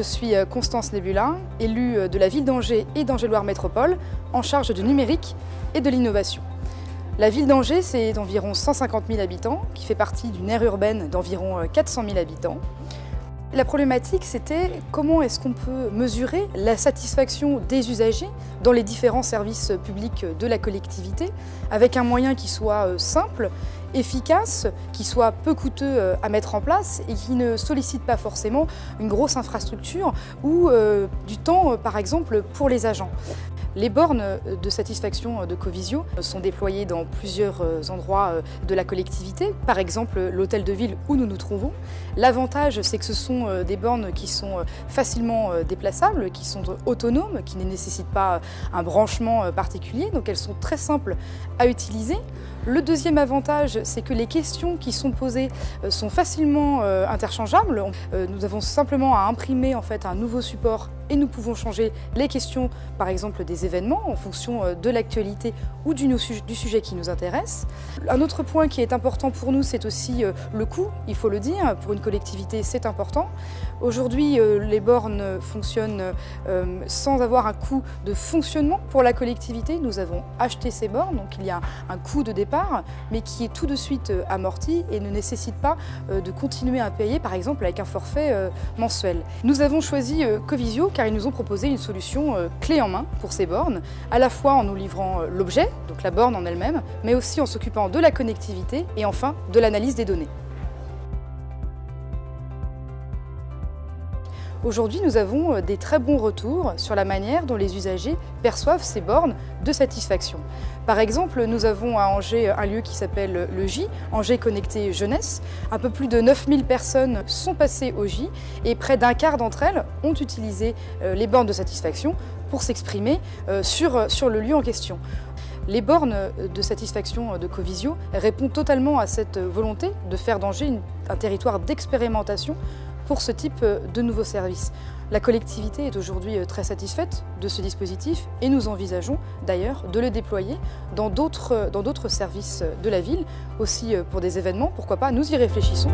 suis Constance Nebulin, élue de la ville d'Angers et d'Angers-Loire Métropole, en charge du numérique et de l'innovation. La ville d'Angers, c'est d'environ 150 000 habitants, qui fait partie d'une aire urbaine d'environ 400 000 habitants. La problématique, c'était comment est-ce qu'on peut mesurer la satisfaction des usagers dans les différents services publics de la collectivité, avec un moyen qui soit simple, efficace, qui soit peu coûteux à mettre en place et qui ne sollicite pas forcément une grosse infrastructure ou du temps, par exemple, pour les agents. Les bornes de satisfaction de Covisio sont déployées dans plusieurs endroits de la collectivité, par exemple l'hôtel de ville où nous nous trouvons. L'avantage, c'est que ce sont des bornes qui sont facilement déplaçables, qui sont autonomes, qui ne nécessitent pas un branchement particulier, donc elles sont très simples à utiliser. Le deuxième avantage, c'est que les questions qui sont posées sont facilement interchangeables. Nous avons simplement à imprimer en fait un nouveau support et nous pouvons changer les questions, par exemple des événements, en fonction de l'actualité ou du sujet qui nous intéresse. Un autre point qui est important pour nous, c'est aussi le coût, il faut le dire. Pour une collectivité, c'est important. Aujourd'hui, les bornes fonctionnent sans avoir un coût de fonctionnement pour la collectivité. Nous avons acheté ces bornes, donc il y a un coût de départ, mais qui est tout de suite amorti et ne nécessite pas de continuer à payer, par exemple avec un forfait mensuel. Nous avons choisi Covisio car ils nous ont proposé une solution clé en main pour ces bornes, à la fois en nous livrant l'objet, donc la borne en elle-même, mais aussi en s'occupant de la connectivité et enfin de l'analyse des données. Aujourd'hui, nous avons des très bons retours sur la manière dont les usagers perçoivent ces bornes de satisfaction. Par exemple, nous avons à Angers un lieu qui s'appelle le J, Angers Connecté Jeunesse. Un peu plus de 9000 personnes sont passées au J et près d'un quart d'entre elles ont utilisé les bornes de satisfaction pour s'exprimer sur le lieu en question. Les bornes de satisfaction de Covisio répondent totalement à cette volonté de faire d'Angers un territoire d'expérimentation pour ce type de nouveaux services. La collectivité est aujourd'hui très satisfaite de ce dispositif et nous envisageons d'ailleurs de le déployer dans d'autres services de la ville, aussi pour des événements, pourquoi pas, nous y réfléchissons.